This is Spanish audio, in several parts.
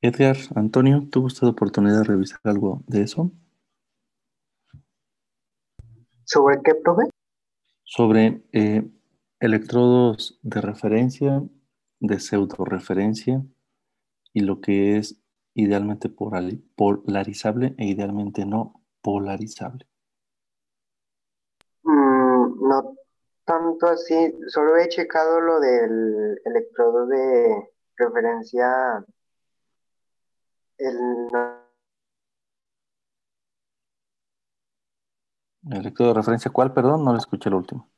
Edgar, Antonio, ¿tuvo usted oportunidad de revisar algo de eso? ¿Sobre qué, profe? Sobre electrodos de referencia, de pseudo-referencia y lo que es idealmente polarizable e idealmente no polarizable. No tanto así, solo he checado lo del electrodo de referencia, el, ¿El electrodo de referencia cuál? Perdón, no le escuché el último.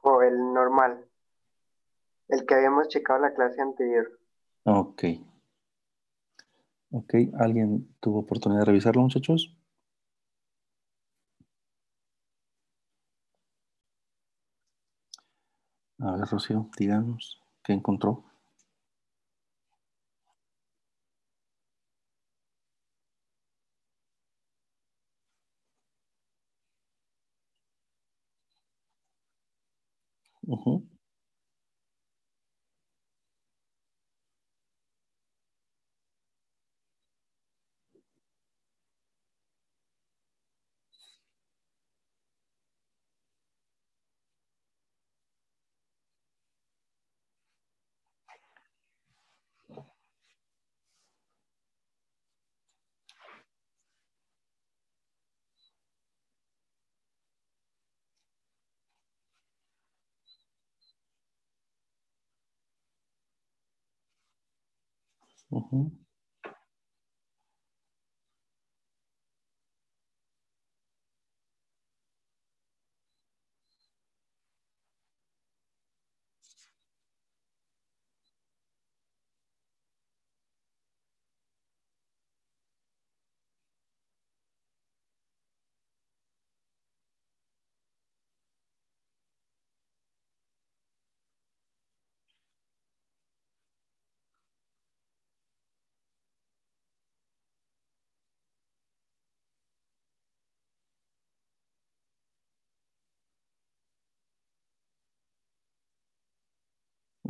o el normal, el que habíamos checado en la clase anterior. Ok, ok. ¿Alguien tuvo oportunidad de revisarlo, muchachos? A ver, Rocío, díganos qué encontró. Ujú, ujú.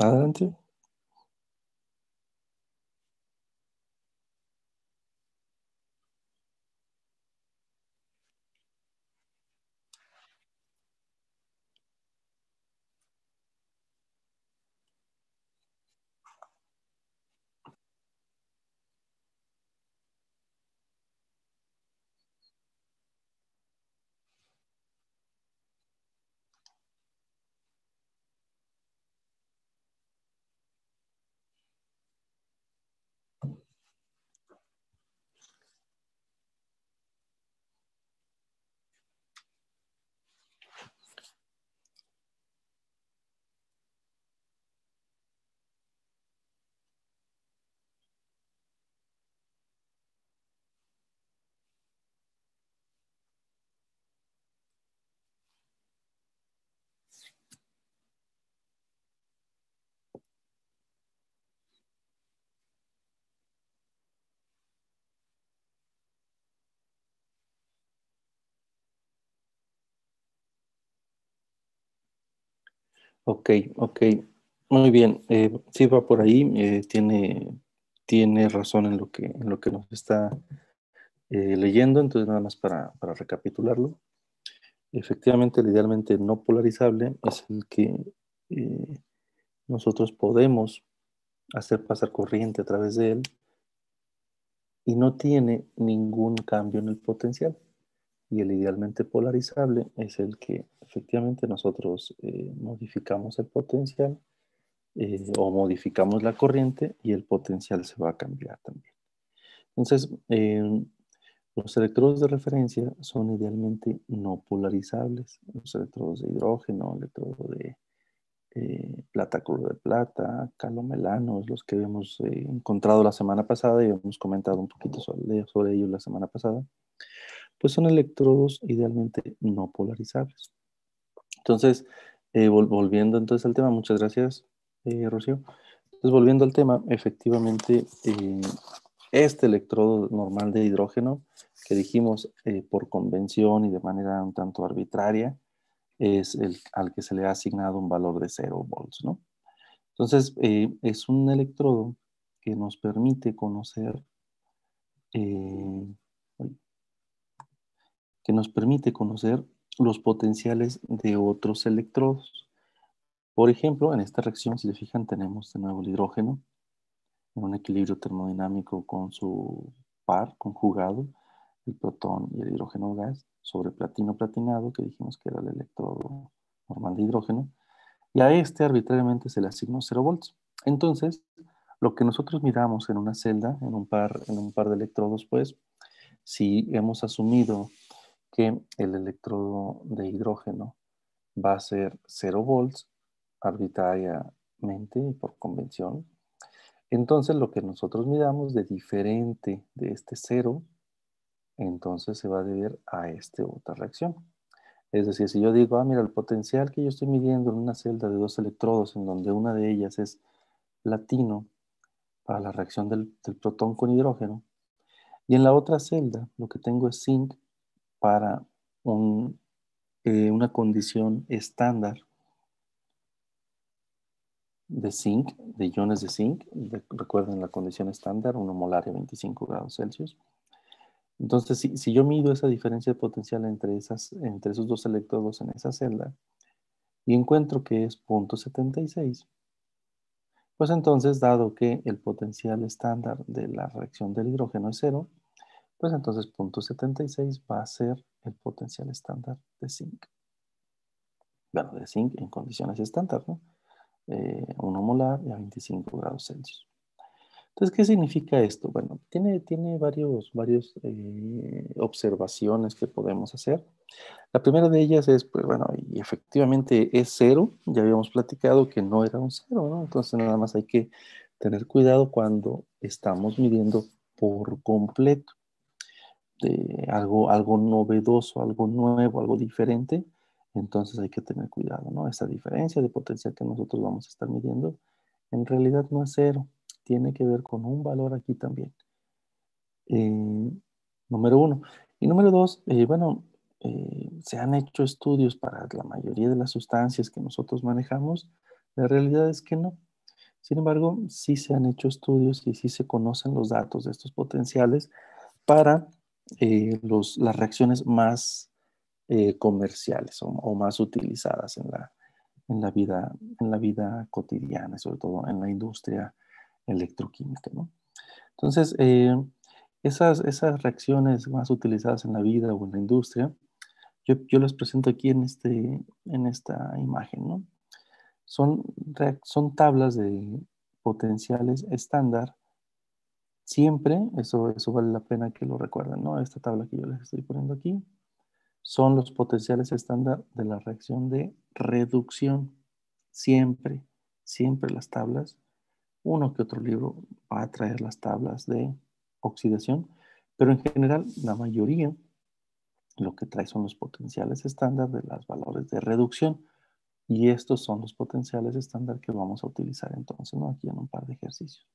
Adelante. Ok, ok. Muy bien. Sí va por ahí. Tiene razón en lo que nos está leyendo. Entonces, nada más para recapitularlo. Efectivamente, el idealmente no polarizable es el que eh, nosotros podemos hacer pasar corriente a través de él y no tiene ningún cambio en el potencial. Y el idealmente polarizable es el que efectivamente nosotros modificamos el potencial o modificamos la corriente y el potencial se va a cambiar también. Entonces, los electrodos de referencia son idealmente no polarizables. Los electrodos de hidrógeno, electrodo de plata, cloruro de plata, calomelanos, los que hemos encontrado la semana pasada y hemos comentado un poquito sobre ellos la semana pasada, pues son electrodos idealmente no polarizables. Entonces, volviendo entonces al tema, muchas gracias, Rocío. Entonces, volviendo al tema, efectivamente, este electrodo normal de hidrógeno, que dijimos por convención y de manera un tanto arbitraria, es el al que se le ha asignado un valor de 0 volts, ¿no? Entonces, es un electrodo que nos permite conocer, eh, que nos permite conocer los potenciales de otros electrodos. Por ejemplo, en esta reacción, si se fijan, tenemos de nuevo el hidrógeno en un equilibrio termodinámico con su par conjugado, el protón y el hidrógeno gas, sobre platino platinado, que dijimos que era el electrodo normal de hidrógeno, y a este arbitrariamente se le asignó 0 volts. Entonces, lo que nosotros miramos en una celda, en un par de electrodos, pues, si hemos asumido que el electrodo de hidrógeno va a ser 0 volts arbitrariamente y por convención, entonces lo que nosotros midamos de diferente de este 0, entonces se va a deber a esta otra reacción. Es decir, si yo digo, mira, el potencial que yo estoy midiendo en una celda de dos electrodos, en donde una de ellas es platino para la reacción del protón con hidrógeno, y en la otra celda lo que tengo es zinc para una condición estándar de zinc, de iones de zinc. Recuerden la condición estándar, 1 molar a 25 grados Celsius. Entonces, si yo mido esa diferencia de potencial entre esos dos electrodos en esa celda y encuentro que es 0.76, pues entonces, dado que el potencial estándar de la reacción del hidrógeno es 0, pues entonces 0.76 va a ser el potencial estándar de zinc. Bueno, de zinc en condiciones estándar, ¿no? 1 molar y a 25 grados Celsius. Entonces, ¿qué significa esto? Bueno, tiene varios observaciones que podemos hacer. La primera de ellas es, pues bueno, y efectivamente es 0. Ya habíamos platicado que no era un 0, ¿no? Entonces nada más hay que tener cuidado cuando estamos midiendo por completo de algo novedoso, algo nuevo, algo diferente. Entonces hay que tener cuidado, ¿no? Esa diferencia de potencial que nosotros vamos a estar midiendo en realidad no es 0. Tiene que ver con un valor aquí también. Número uno. Y número dos, bueno, se han hecho estudios para la mayoría de las sustancias que nosotros manejamos. La realidad es que no. Sin embargo, sí se han hecho estudios y sí se conocen los datos de estos potenciales para las reacciones más comerciales o más utilizadas en la vida cotidiana, sobre todo en la industria electroquímica, ¿no? Entonces, esas reacciones más utilizadas en la vida o en la industria, yo las presento aquí en esta imagen, ¿no? Son tablas de potenciales estándar. Siempre, eso vale la pena que lo recuerden, ¿no? Esta tabla que yo les estoy poniendo aquí son los potenciales estándar de la reacción de reducción. Siempre, siempre las tablas. Uno que otro libro va a traer las tablas de oxidación, pero en general la mayoría lo que trae son los potenciales estándar de los valores de reducción. Y estos son los potenciales estándar que vamos a utilizar entonces, ¿no? Aquí en un par de ejercicios.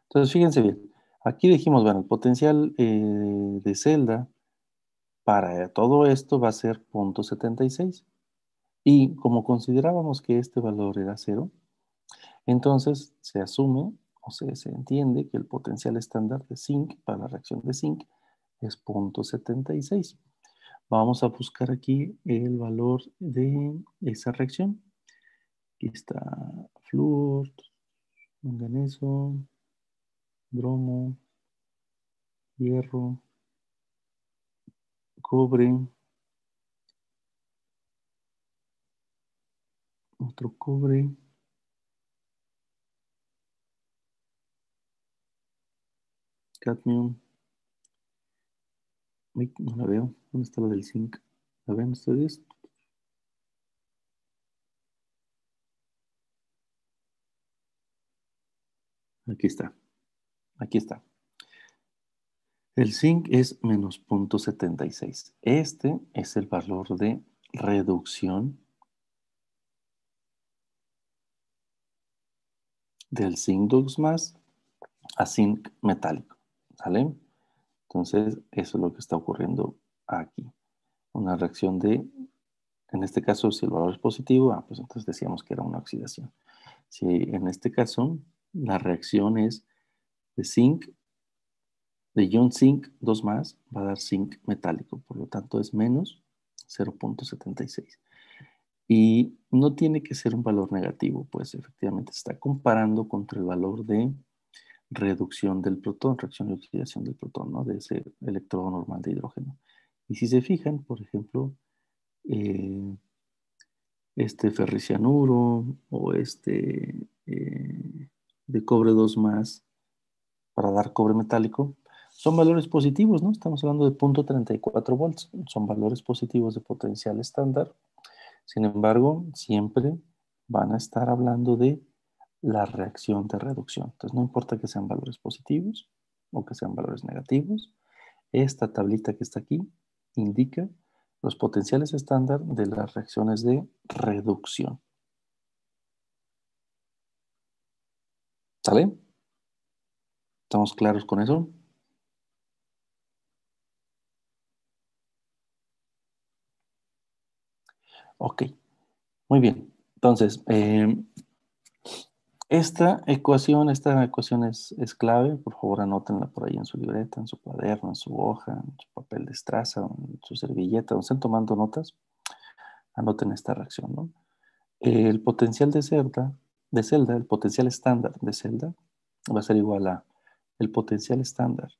Entonces, fíjense bien. Aquí dijimos, bueno, el potencial de celda para todo esto va a ser 0.76. Y como considerábamos que este valor era 0, entonces se asume o se entiende que el potencial estándar de zinc para la reacción de zinc es 0.76. Vamos a buscar aquí el valor de esa reacción. Aquí está flúor, manganeso, bromo, hierro, cobre, otro cobre, cadmio. Uy, no la veo. ¿Dónde está la del zinc? ¿La ven ustedes? Aquí está. Aquí está. El zinc es menos 0.76. Este es el valor de reducción del zinc más a zinc metálico. ¿Sale? Entonces, eso es lo que está ocurriendo aquí. Una reacción en este caso, si el valor es positivo, pues entonces decíamos que era una oxidación. Si en este caso la reacción es de zinc, de ion zinc, 2 más, va a dar zinc metálico, por lo tanto es menos 0.76. Y no tiene que ser un valor negativo, pues efectivamente se está comparando contra el valor de reducción del protón, reacción y oxidación del protón, ¿no? De ese electrodo normal de hidrógeno. Y si se fijan, por ejemplo, este ferricianuro o de cobre 2 más para dar cobre metálico, son valores positivos, ¿no? Estamos hablando de 0.34 volts, son valores positivos de potencial estándar. Sin embargo, siempre van a estar hablando de la reacción de reducción. Entonces, no importa que sean valores positivos o que sean valores negativos, esta tablita que está aquí indica los potenciales estándar de las reacciones de reducción. ¿Sale? ¿Estamos claros con eso? Ok, muy bien. Entonces, esta ecuación es clave. Por favor, anótenla por ahí en su libreta, en su cuaderno, en su hoja, en su papel de estraza, en su servilleta, donde estén tomando notas. Anoten esta reacción, ¿no? El potencial de celda, el potencial estándar de celda va a ser igual a el potencial estándar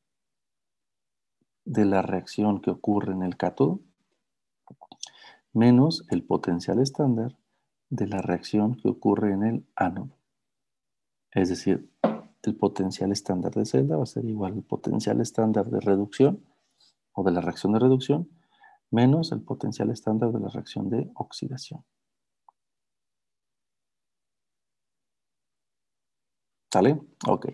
de la reacción que ocurre en el cátodo menos el potencial estándar de la reacción que ocurre en el ánodo. Es decir, el potencial estándar de celda va a ser igual al potencial estándar de reducción o de la reacción de reducción menos el potencial estándar de la reacción de oxidación. ¿Sale? Ok.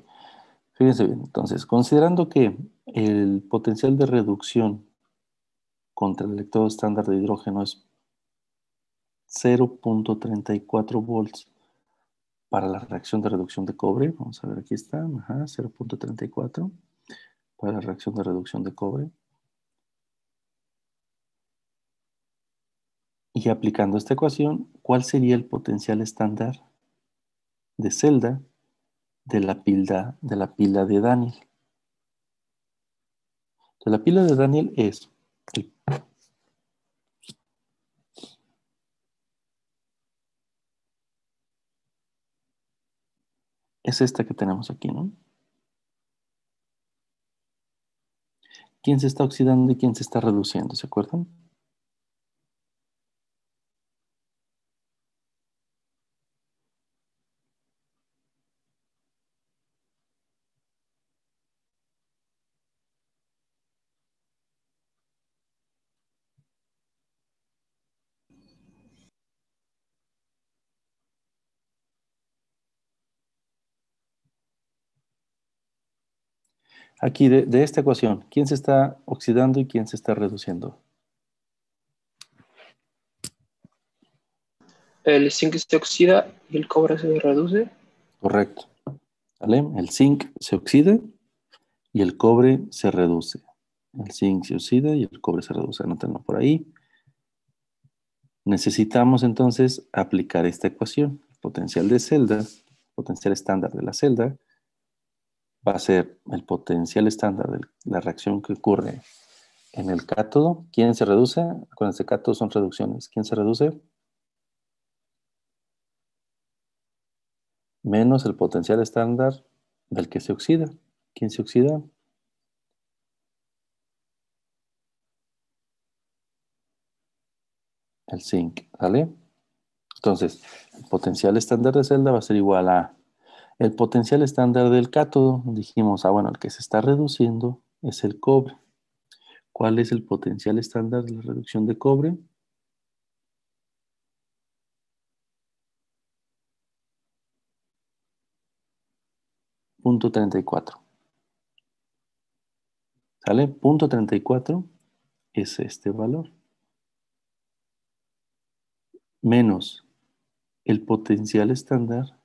Fíjense bien. Entonces, considerando que el potencial de reducción contra el electrodo estándar de hidrógeno es 0.34 volts para la reacción de reducción de cobre, vamos a ver, aquí está, 0.34 para la reacción de reducción de cobre. Y aplicando esta ecuación, ¿cuál sería el potencial estándar de celda de la pila de Daniel? Entonces, la pila de Daniel es esta que tenemos aquí, ¿no? ¿Quién se está oxidando y quién se está reduciendo? ¿Se acuerdan? Aquí de esta ecuación, ¿quién se está oxidando y quién se está reduciendo? El zinc se oxida y el cobre se reduce. Correcto. ¿Vale? El zinc se oxida y el cobre se reduce. El zinc se oxida y el cobre se reduce. Anótenlo por ahí. Necesitamos entonces aplicar esta ecuación. El potencial de celda, potencial estándar de la celda, va a ser el potencial estándar de la reacción que ocurre en el cátodo. ¿Quién se reduce? Acuérdense, cátodos son reducciones. ¿Quién se reduce? Menos el potencial estándar del que se oxida. ¿Quién se oxida? El zinc, ¿vale? Entonces, el potencial estándar de celda va a ser igual a el potencial estándar del cátodo. Dijimos, bueno, el que se está reduciendo es el cobre. ¿Cuál es el potencial estándar de la reducción de cobre? Punto 34. ¿Sale? Punto 34 es este valor. Menos el potencial estándar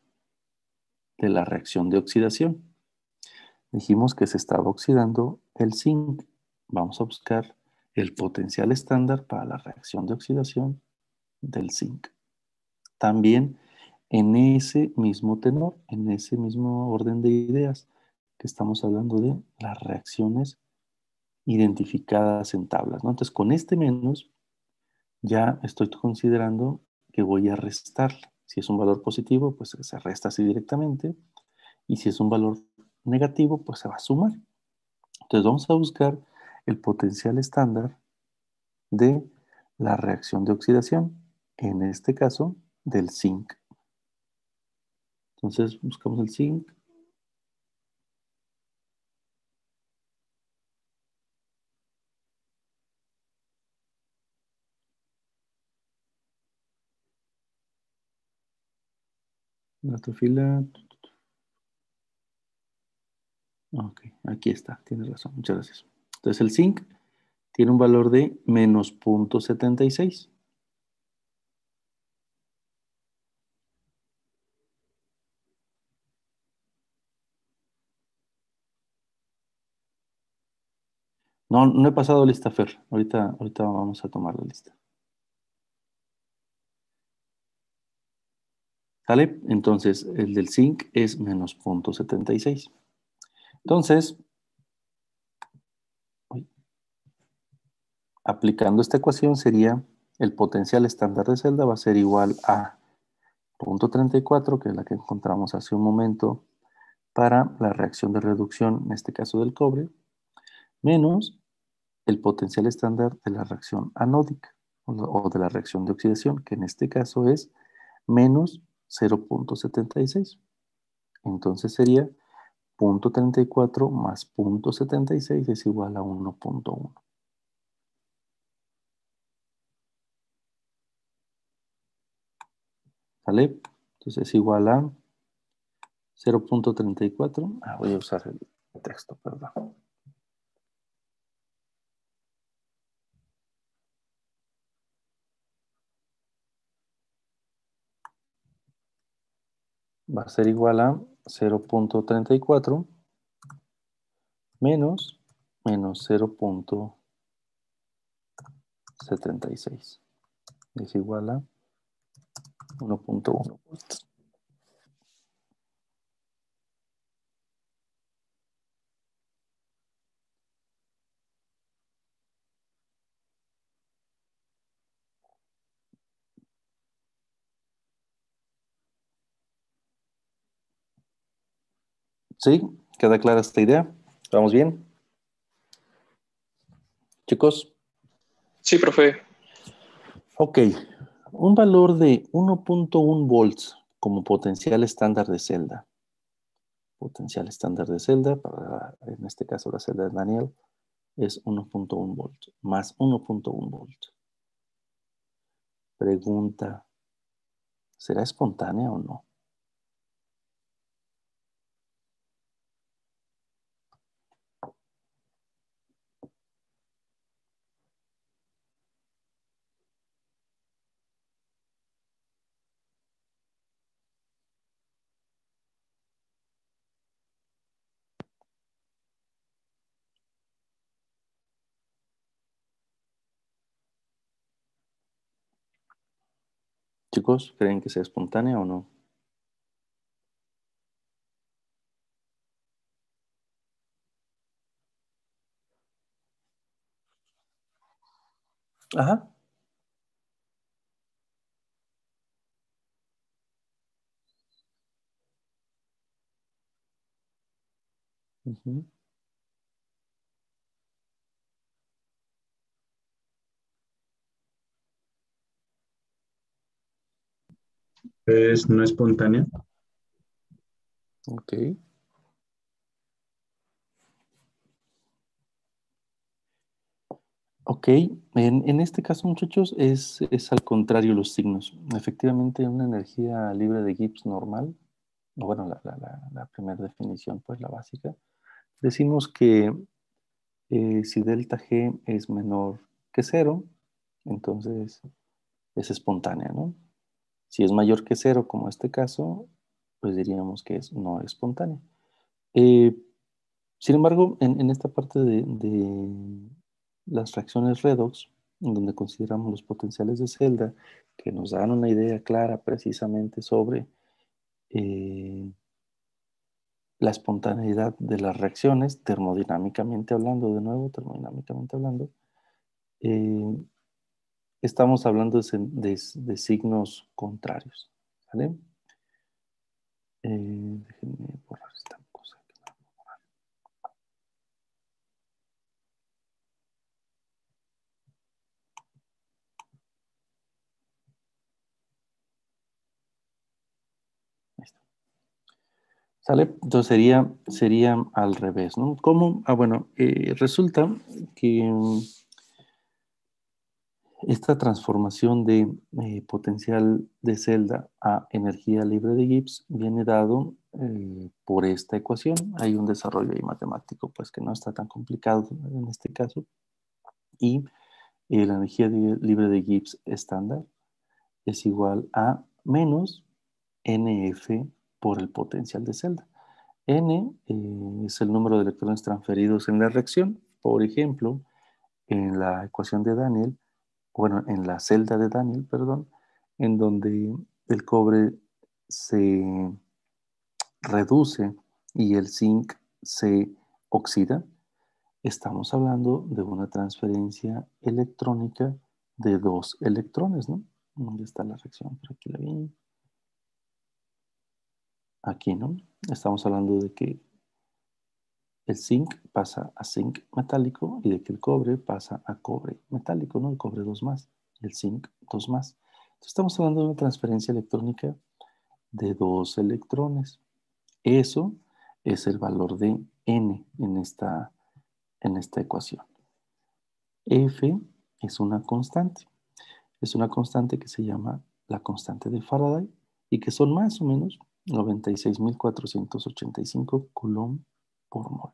de la reacción de oxidación. Dijimos que se estaba oxidando el zinc. Vamos a buscar el potencial estándar para la reacción de oxidación del zinc. También en ese mismo tenor, en ese mismo orden de ideas, que estamos hablando de las reacciones identificadas en tablas, ¿no? Entonces, con este menos, ya estoy considerando que voy a restarle. Si es un valor positivo, pues se resta así directamente. Y si es un valor negativo, pues se va a sumar. Entonces vamos a buscar el potencial estándar de la reacción de oxidación, en este caso del zinc. Entonces buscamos el zinc. La otra fila. Ok, aquí está, tienes razón, muchas gracias. Entonces el zinc tiene un valor de menos 0.76. No, no he pasado lista, Fer. Ahorita vamos a tomar la lista. ¿Sale? Entonces, el del zinc es menos 0.76. Entonces, aplicando esta ecuación sería el potencial estándar de celda va a ser igual a 0.34, que es la que encontramos hace un momento para la reacción de reducción, en este caso del cobre, menos el potencial estándar de la reacción anódica o de la reacción de oxidación, que en este caso es menos 0.76. Entonces sería 0.34 más 0.76 es igual a 1.1. ¿Sale? Entonces es igual a 0.34. Voy a usar el texto, perdón. Va a ser igual a 0.34 menos 0.76. Es igual a 1.1 volts. ¿Sí? ¿Queda clara esta idea? ¿Vamos bien? Chicos. Sí, profe. Ok. Un valor de 1.1 volts como potencial estándar de celda. Potencial estándar de celda, en este caso la celda de Daniel, es 1.1 volts, más 1.1 volts. Pregunta, ¿será espontánea o no? Chicos, ¿creen que sea espontánea o no? Ajá. Ujú. Es no espontánea. Ok. Ok, en este caso, muchachos, es al contrario los signos. Efectivamente, una energía libre de Gibbs normal, o bueno, la primera definición, pues la básica, decimos que si delta G es menor que cero, entonces es espontánea, ¿no? Si es mayor que cero, como este caso, pues diríamos que es no espontánea. Eh, Sin embargo, en esta parte de las reacciones redox, en donde consideramos los potenciales de celda, que nos dan una idea clara precisamente sobre eh, la espontaneidad de las reacciones, termodinámicamente hablando, de nuevo, termodinámicamente hablando, estamos hablando de signos contrarios, ¿vale? Déjenme borrar esta cosa. Ahí está. ¿Sale? Entonces sería al revés, ¿no? ¿Cómo? Ah, bueno, resulta que esta transformación de potencial de celda a energía libre de Gibbs viene dado por esta ecuación. Hay un desarrollo ahí matemático, pues que no está tan complicado en este caso. Y la energía libre de Gibbs estándar es igual a menos NF por el potencial de celda. N es el número de electrones transferidos en la reacción. Por ejemplo, en la ecuación de Daniel, bueno, en la celda de Daniel, perdón, en donde el cobre se reduce y el zinc se oxida, estamos hablando de una transferencia electrónica de 2 electrones, ¿no? ¿Dónde está la reacción? Por aquí la vi. Aquí, ¿no? Estamos hablando de que el zinc pasa a zinc metálico y de que el cobre pasa a cobre metálico, ¿no? El cobre 2 más y el zinc 2 más. Entonces estamos hablando de una transferencia electrónica de 2 electrones. Eso es el valor de N en esta ecuación. F es una constante. Es una constante que se llama la constante de Faraday y que son más o menos 96.485 Coulomb por mol.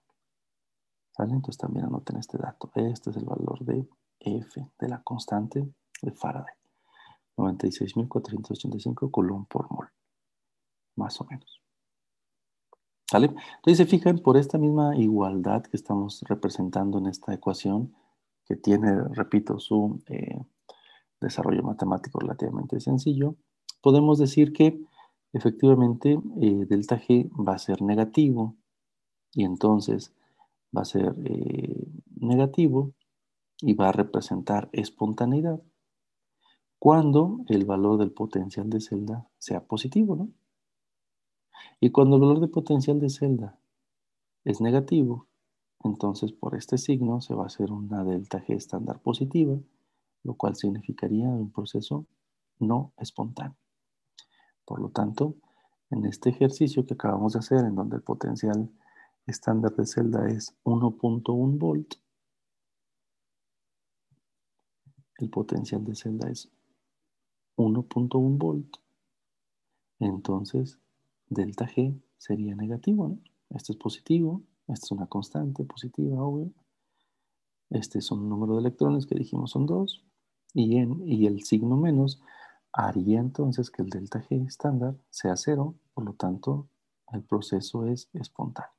¿Sale? Entonces también anoten este dato. Este es el valor de F, de la constante de Faraday. 96.485 Coulomb por mol. Más o menos. ¿Sale? Entonces se fijan por esta misma igualdad que estamos representando en esta ecuación, que tiene, repito, su desarrollo matemático relativamente sencillo, podemos decir que efectivamente delta G va a ser negativo y entonces va a ser negativo y va a representar espontaneidad cuando el valor del potencial de celda sea positivo, ¿no? Y cuando el valor de potencial de celda es negativo, entonces por este signo se va a hacer una delta G estándar positiva, lo cual significaría un proceso no espontáneo. Por lo tanto, en este ejercicio que acabamos de hacer, en donde el potencial estándar de celda es 1.1 volt, el potencial de celda es 1.1 volt, entonces delta G sería negativo, ¿no? Este es positivo, esta es una constante positiva, obvio. Este es un número de electrones que dijimos son 2, y el signo menos haría entonces que el delta G estándar sea 0, por lo tanto el proceso es espontáneo.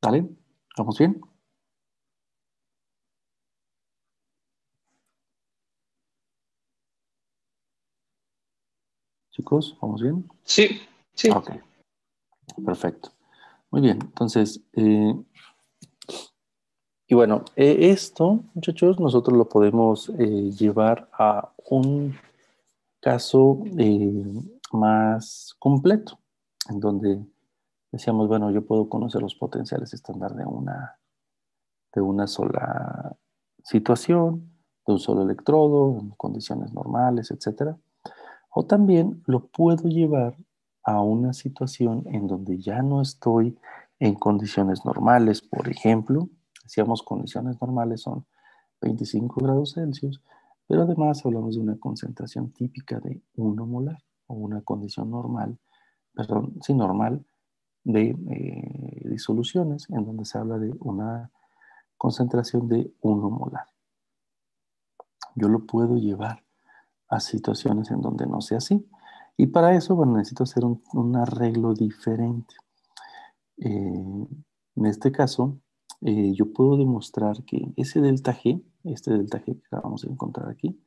¿Vale? ¿Vamos bien? Chicos, ¿vamos bien? Sí, sí. Ok, perfecto. Muy bien, entonces, y bueno, esto, muchachos, nosotros lo podemos llevar a un caso más completo, en donde decíamos, bueno, yo puedo conocer los potenciales estándar de una sola situación, de un solo electrodo, en condiciones normales, etcétera. O también lo puedo llevar a una situación en donde ya no estoy en condiciones normales. Por ejemplo, decíamos condiciones normales son 25 grados Celsius, pero además hablamos de una concentración típica de 1 molar o una condición normal, perdón, sí, normal de disoluciones en donde se habla de una concentración de 1 molar. Yo lo puedo llevar a situaciones en donde no sea así. Y para eso, bueno, necesito hacer un arreglo diferente. En este caso, yo puedo demostrar que ese delta G, este delta G que acabamos de encontrar aquí,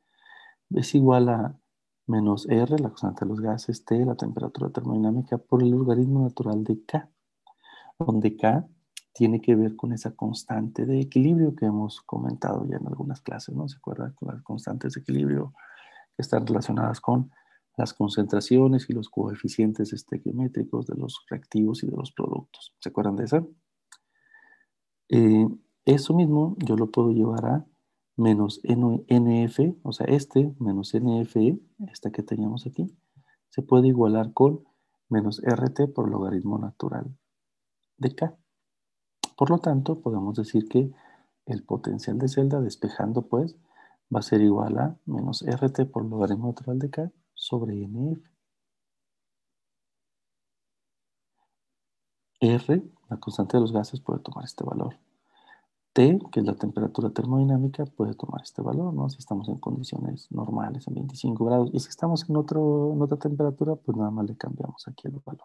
es igual a menos R, la constante de los gases, T, la temperatura termodinámica, por el logaritmo natural de K, donde K tiene que ver con esa constante de equilibrio que hemos comentado ya en algunas clases, ¿no? ¿Se acuerdan? Con las constantes de equilibrio que están relacionadas con las concentraciones y los coeficientes estequiométricos de los reactivos y de los productos. ¿Se acuerdan de eso? Eso mismo yo lo puedo llevar a menos NF, o sea, menos NFE, esta que teníamos aquí, se puede igualar con menos RT por logaritmo natural de K. Por lo tanto, podemos decir que el potencial de celda, despejando pues, va a ser igual a menos RT por logaritmo natural de K sobre NF. R, la constante de los gases, puede tomar este valor. T, que es la temperatura termodinámica, puede tomar este valor, ¿no? Si estamos en condiciones normales, en 25 grados. Y si estamos en otra temperatura, pues nada más le cambiamos aquí el valor.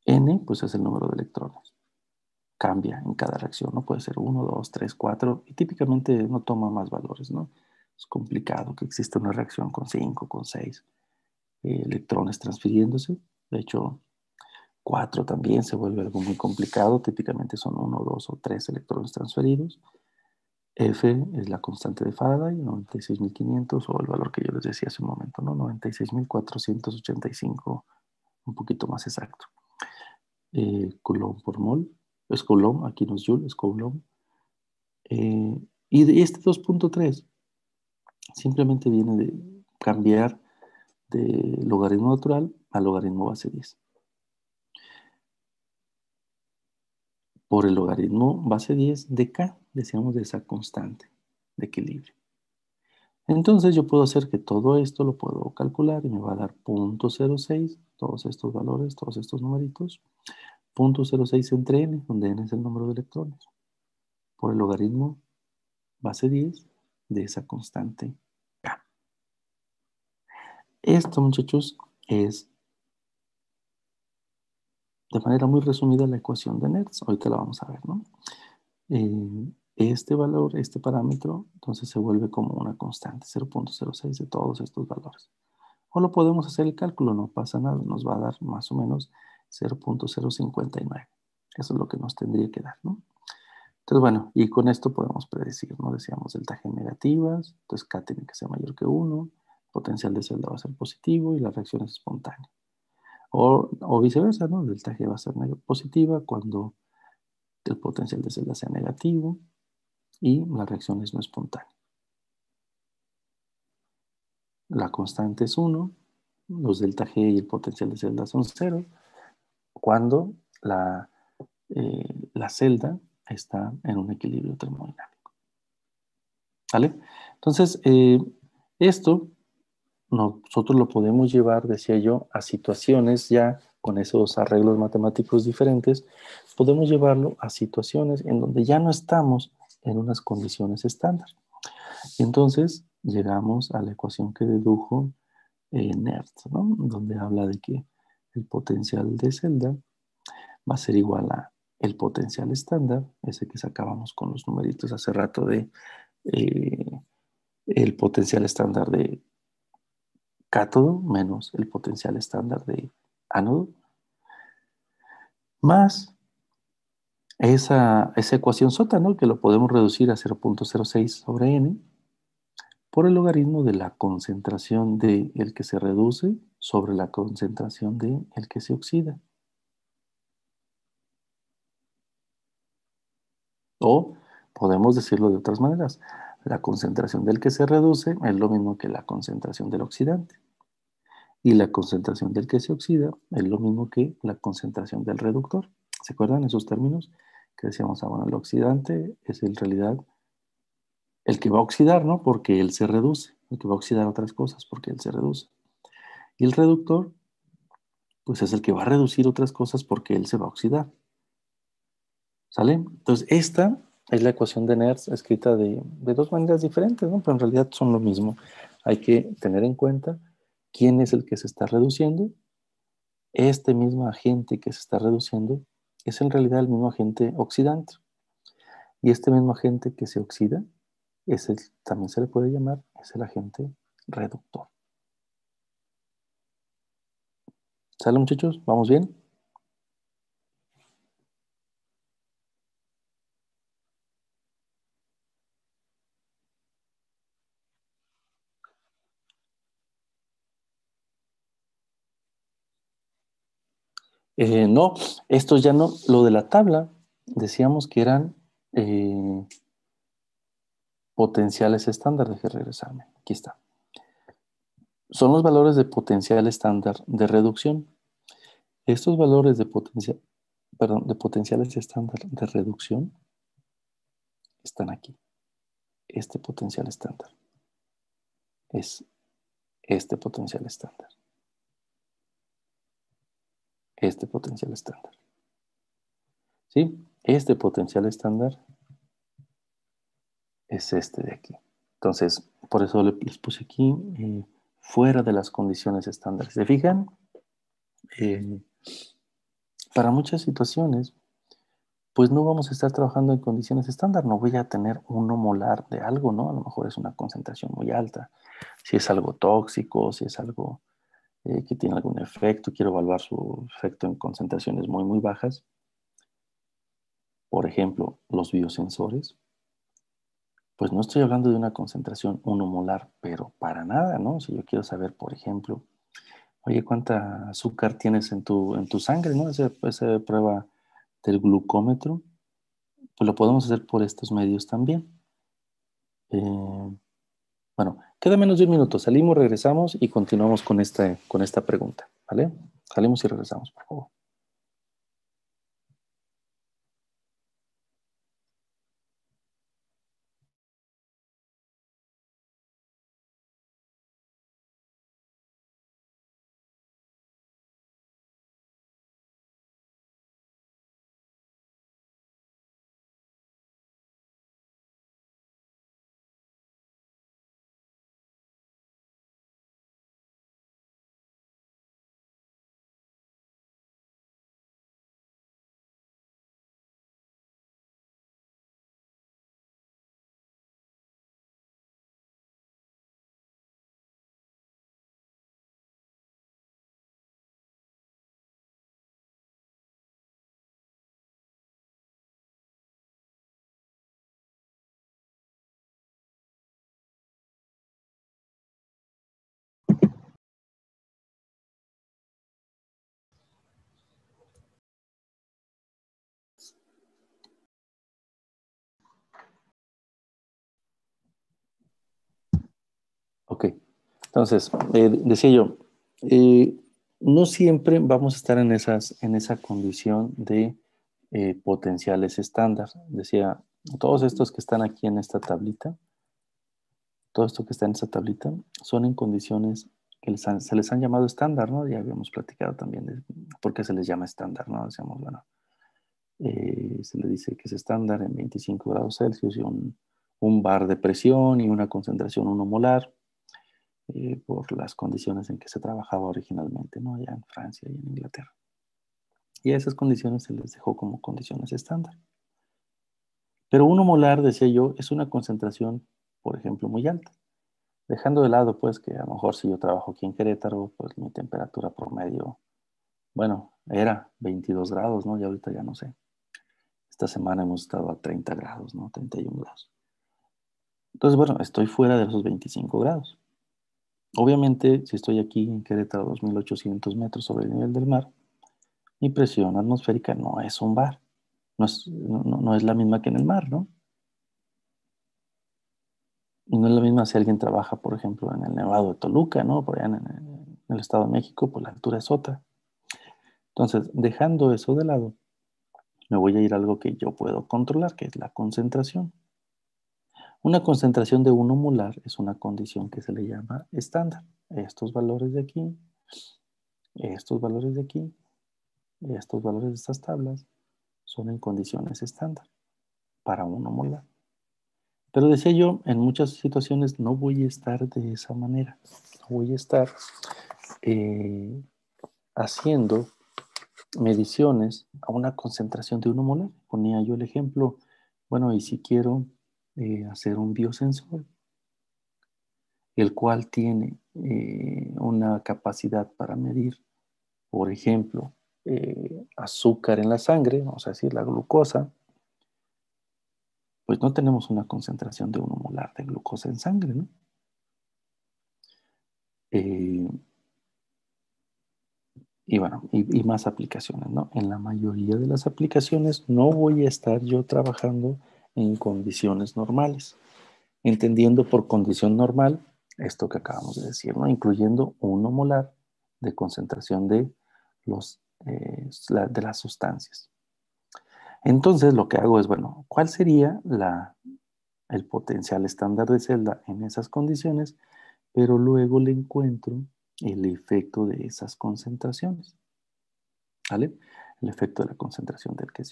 N, pues es el número de electrones. Cambia en cada reacción, ¿no? Puede ser 1, 2, 3, 4. Y típicamente no toma más valores, ¿no? Es complicado que exista una reacción con 5, con 6 electrones transfiriéndose. De hecho, 4 también se vuelve algo muy complicado. Típicamente son 1, 2 o 3 electrones transferidos. F es la constante de Faraday, 96.500, o el valor que yo les decía hace un momento, ¿no? 96.485, un poquito más exacto. Coulomb por mol, es Coulomb, aquí no es Joule, es Coulomb. Y de este 2.3 simplemente viene de cambiar de logaritmo natural a logaritmo base 10. Por el logaritmo base 10 de K, decíamos de esa constante de equilibrio. Entonces yo puedo hacer que todo esto lo puedo calcular y me va a dar 0.06, todos estos valores, todos estos numeritos, 0.06 entre n, donde n es el número de electrones, por el logaritmo base 10 de esa constante K. Esto, muchachos, es de manera muy resumida la ecuación de Nernst. Ahorita la vamos a ver, ¿no? Este valor, este parámetro, entonces se vuelve como una constante, 0.06 de todos estos valores. O lo podemos hacer el cálculo, no pasa nada, nos va a dar más o menos 0.059. Eso es lo que nos tendría que dar, ¿no? Entonces, bueno, y con esto podemos predecir, ¿no? Decíamos delta G negativas, entonces K tiene que ser mayor que 1, el potencial de celda va a ser positivo y la reacción es espontánea. O viceversa, ¿no? Delta G va a ser positiva cuando el potencial de celda sea negativo y la reacción es no espontánea. La constante es 1, los delta G y el potencial de celda son 0, cuando la celda está en un equilibrio termodinámico. ¿Vale? Entonces, esto nosotros lo podemos llevar, decía yo, a situaciones ya con esos arreglos matemáticos diferentes, podemos llevarlo a situaciones en donde ya no estamos en unas condiciones estándar. Entonces, llegamos a la ecuación que dedujo Nernst, ¿no? Donde habla de que el potencial de celda va a ser igual a el potencial estándar, ese que sacábamos con los numeritos hace rato de el potencial estándar de cátodo menos el potencial estándar de ánodo, más esa ecuación sota, ¿no? Que lo podemos reducir a 0.06 sobre n por el logaritmo de la concentración de el que se reduce sobre la concentración de el que se oxida. O podemos decirlo de otras maneras. La concentración del que se reduce es lo mismo que la concentración del oxidante. Y la concentración del que se oxida es lo mismo que la concentración del reductor. ¿Se acuerdan esos términos? Que decíamos, bueno, el oxidante es en realidad el que va a oxidar, ¿no? Porque él se reduce. El que va a oxidar otras cosas porque él se reduce. Y el reductor, pues es el que va a reducir otras cosas porque él se va a oxidar. ¿Sale? Entonces, esta es la ecuación de Nernst escrita de dos maneras diferentes, ¿no? Pero en realidad son lo mismo. Hay que tener en cuenta quién es el que se está reduciendo. Este mismo agente que se está reduciendo es en realidad el mismo agente oxidante. Y este mismo agente que se oxida, también se le puede llamar, es el agente reductor. ¿Sale, muchachos? ¿Vamos bien? No, estos ya no. Lo de la tabla, decíamos que eran potenciales estándar. Deje regresarme. Aquí está. Son los valores de potencial estándar de reducción. Estos valores de potenciales estándar de reducción están aquí. Este potencial estándar es este potencial estándar. Este potencial estándar. ¿Sí? Este potencial estándar es este de aquí. Entonces, por eso les puse aquí fuera de las condiciones estándar. ¿Se fijan? Para muchas situaciones, pues no vamos a estar trabajando en condiciones estándar. No voy a tener 1 molar de algo, ¿no? A lo mejor es una concentración muy alta. Si es algo tóxico, si es algo que tiene algún efecto, quiero evaluar su efecto en concentraciones muy, muy bajas. Por ejemplo, los biosensores. Pues no estoy hablando de una concentración 1 molar, pero para nada, ¿no? Si yo quiero saber, por ejemplo, oye, ¿cuánta azúcar tienes en tu sangre, ¿no? Esa prueba del glucómetro, pues lo podemos hacer por estos medios también. Bueno, queda menos de 1 minuto. Salimos, regresamos y continuamos con esta pregunta, ¿vale? Salimos y regresamos, por favor. Ok, entonces, decía yo, no siempre vamos a estar en esa condición de potenciales estándar. Decía, todos estos que están aquí en esta tablita, todo esto que está en esta tablita, son en condiciones que se les han llamado estándar, ¿no? Ya habíamos platicado también de por qué se les llama estándar, ¿no? Decíamos, bueno, se le dice que es estándar en 25 grados Celsius y un bar de presión y una concentración 1 molar. Por las condiciones en que se trabajaba originalmente, ¿no? Allá en Francia y en Inglaterra. Y a esas condiciones se les dejó como condiciones estándar. Pero 1 molar, decía yo, es una concentración, por ejemplo, muy alta. Dejando de lado, pues, que a lo mejor si yo trabajo aquí en Querétaro, pues mi temperatura promedio, bueno, era 22 grados, ¿no? Y ahorita ya no sé. Esta semana hemos estado a 30 grados, ¿no? 31 grados. Entonces, bueno, estoy fuera de esos 25 grados. Obviamente, si estoy aquí en Querétaro, 2.800 metros sobre el nivel del mar, mi presión atmosférica no es un bar, no es la misma que en el mar, ¿no? Y no es la misma si alguien trabaja, por ejemplo, en el Nevado de Toluca, ¿no? Por allá en el Estado de México, pues la altura es otra. Entonces, dejando eso de lado, me voy a ir a algo que yo puedo controlar, que es la concentración. Una concentración de 1 molar es una condición que se le llama estándar. Estos valores de aquí, estos valores de aquí, estos valores de estas tablas son en condiciones estándar para 1 molar. Pero decía yo, en muchas situaciones no voy a estar de esa manera. No voy a estar haciendo mediciones a una concentración de 1 molar. Ponía yo el ejemplo, bueno, y si quiero hacer un biosensor, el cual tiene una capacidad para medir, por ejemplo, azúcar en la sangre, vamos a decir la glucosa, pues no tenemos una concentración de 1 molar de glucosa en sangre, ¿no? Y bueno, y más aplicaciones, ¿no? En la mayoría de las aplicaciones no voy a estar yo trabajando en condiciones normales, entendiendo por condición normal esto que acabamos de decir, ¿no? Incluyendo 1 molar de concentración de, de las sustancias. Entonces lo que hago es, bueno, ¿cuál sería el potencial estándar de celda en esas condiciones? Pero luego le encuentro el efecto de esas concentraciones, ¿vale? El efecto de la concentración del que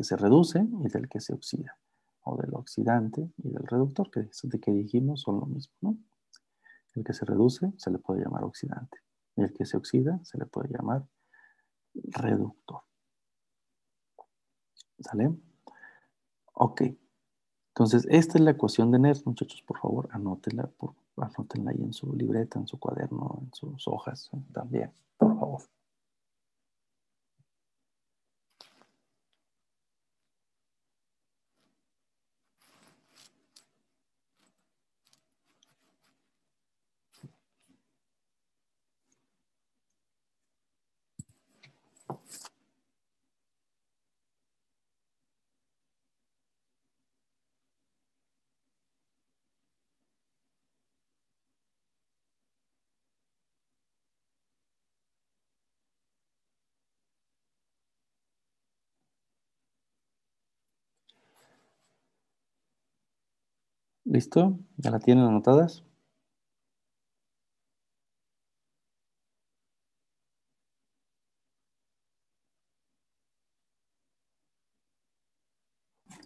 se reduce y del que se oxida, o del oxidante y del reductor, de que dijimos son lo mismo, ¿no? El que se reduce se le puede llamar oxidante, y el que se oxida se le puede llamar reductor, ¿sale? Ok, entonces esta es la ecuación de Nernst, muchachos, por favor, anótenla ahí en su libreta, en su cuaderno, en sus hojas, también, por favor. ¿Listo? ¿Ya la tienen anotadas?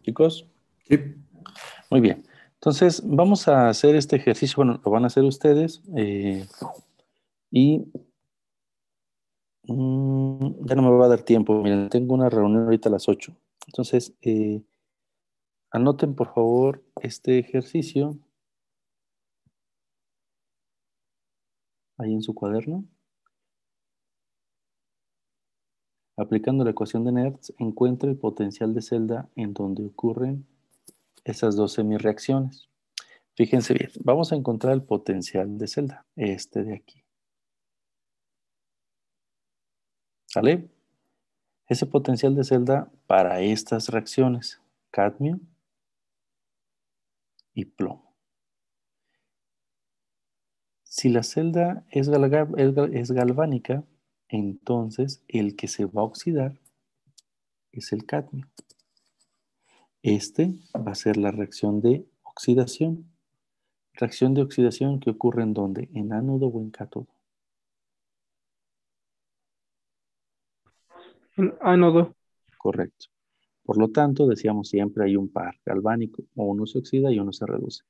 Chicos. Sí. Muy bien. Entonces, vamos a hacer este ejercicio. Bueno, lo van a hacer ustedes. Y ya no me va a dar tiempo. Miren, tengo una reunión ahorita a las 8. Entonces, anoten por favor este ejercicio ahí en su cuaderno. Aplicando la ecuación de Nernst, encuentra el potencial de celda en donde ocurren esas dos semireacciones. Fíjense bien, vamos a encontrar el potencial de celda, este de aquí. ¿Sale? Ese potencial de celda para estas reacciones, cadmio y plomo. Si la celda es galvánica, entonces el que se va a oxidar es el cadmio. Este va a ser la reacción de oxidación. Reacción de oxidación que ocurre en donde, en ánodo o en cátodo. En ánodo. Correcto. Por lo tanto, decíamos siempre hay un par galvánico, o uno se oxida y uno se reduce.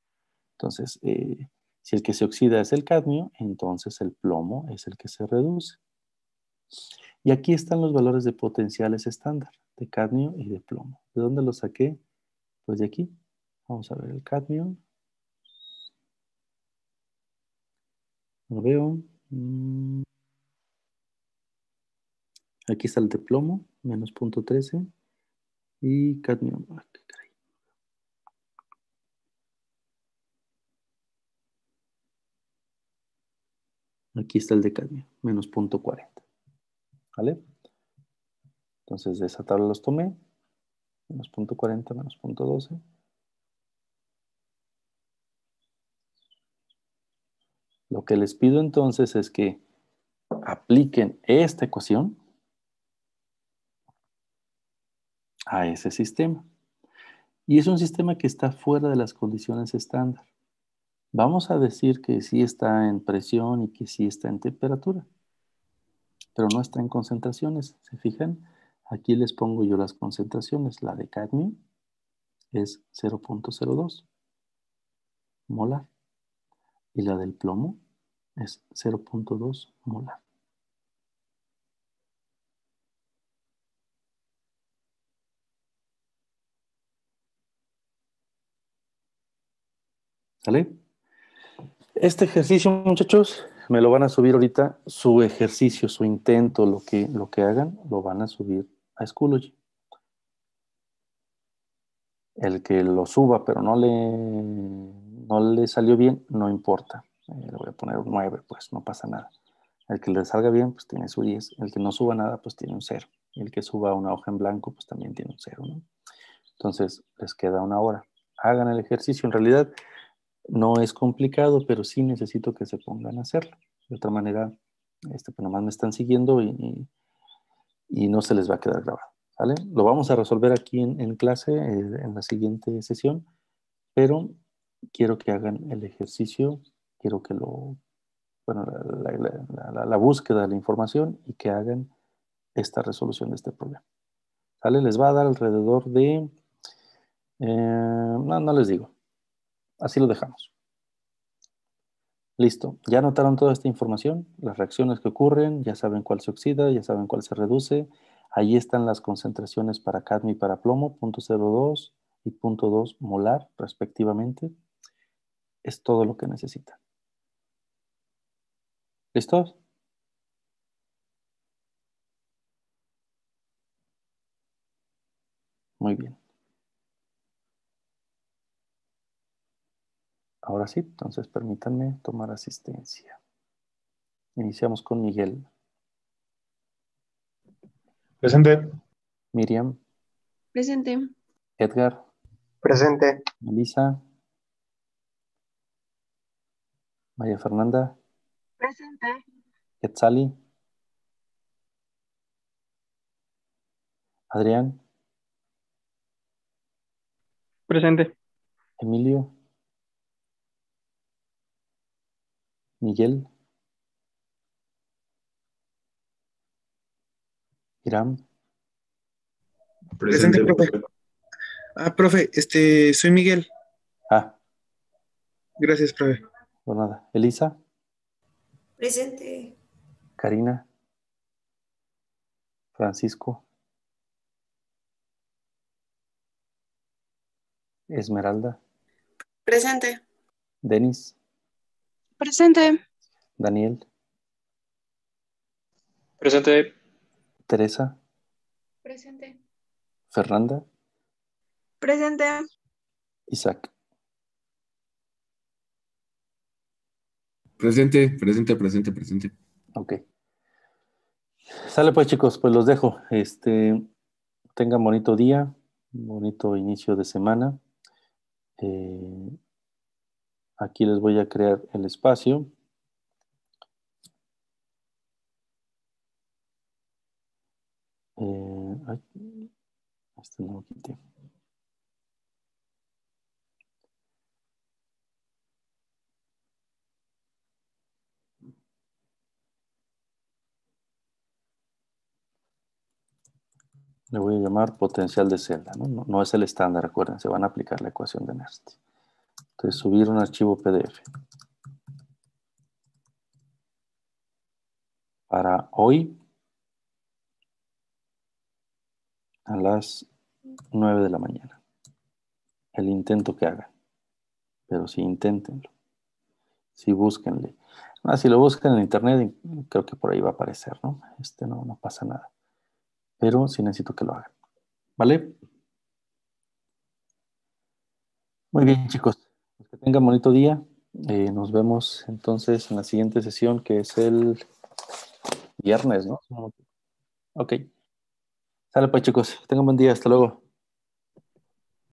Entonces, si el que se oxida es el cadmio, entonces el plomo es el que se reduce. Y aquí están los valores de potenciales estándar, de cadmio y de plomo. ¿De dónde los saqué? Pues de aquí. Vamos a ver el cadmio. Lo veo. Aquí está el de plomo, menos 0.13. Y cadmio. Qué caray. Aquí está el de cadmio, menos 0.40. ¿Vale? Entonces de esa tabla los tomé. Menos 0.40, menos 0.12. Lo que les pido entonces es que apliquen esta ecuación a ese sistema. Y es un sistema que está fuera de las condiciones estándar. Vamos a decir que sí está en presión y que sí está en temperatura, pero no está en concentraciones. ¿Se fijan? Aquí les pongo yo las concentraciones. La de cadmio es 0.02 molar y la del plomo es 0.2 molar. ¿Sale? Este ejercicio, muchachos, me lo van a subir ahorita. Su ejercicio, su intento, lo que hagan, lo van a subir a Schoology. El que lo suba, pero no le salió bien, no importa. Le voy a poner un 9, pues no pasa nada. El que le salga bien, pues tiene su 10. El que no suba nada, pues tiene un 0. Y el que suba una hoja en blanco, pues también tiene un 0, ¿no? Entonces, les queda una hora. Hagan el ejercicio. En realidad, no es complicado, pero sí necesito que se pongan a hacerlo. De otra manera, pues nomás me están siguiendo y no se les va a quedar grabado. ¿Vale? Lo vamos a resolver aquí en clase, en la siguiente sesión, pero quiero que hagan el ejercicio, quiero que bueno, la búsqueda de la información y que hagan esta resolución de este problema. ¿Vale? Les va a dar alrededor de, no les digo, así lo dejamos. Listo, ya anotaron toda esta información, las reacciones que ocurren, ya saben cuál se oxida, ya saben cuál se reduce. Ahí están las concentraciones para cadmio y para plomo, 0.02 y 0.2 molar respectivamente. Es todo lo que necesitan. ¿Listos? Muy bien. Ahora sí, entonces permítanme tomar asistencia. Iniciamos con Miguel, Presente. Miriam, Presente. Edgar, Presente. Melissa, María Fernanda, Presente. Quetzali, Adrián, Presente. Emilio, Miguel, Hiram. Presente, profe. profe. Profe, soy Miguel. Ah, Gracias, profe. por nada. Elisa, Presente. Karina, Francisco, Esmeralda, Presente. Denis, Presente. Daniel, Presente. Teresa, Presente. Fernanda, Presente. Isaac. Presente. Ok. Sale pues, chicos, pues los dejo. Tengan bonito día, bonito inicio de semana. Aquí les voy a crear el espacio. Ay, no lo quité. Le voy a llamar potencial de celda, ¿no? No es el estándar, recuerden, se van a aplicar la ecuación de Nernst. Entonces, subir un archivo PDF. Para hoy, a las 9 de la mañana. El intento que hagan. Pero sí, inténtenlo. Sí, búsquenle. Si lo buscan en internet, creo que por ahí va a aparecer, ¿no? No pasa nada. Pero sí necesito que lo hagan. ¿Vale? Muy bien, chicos. Pues que tengan bonito día. Nos vemos entonces en la siguiente sesión, que es el viernes, ¿no? Ok. Sale pues, chicos. Tengan buen día. Hasta luego.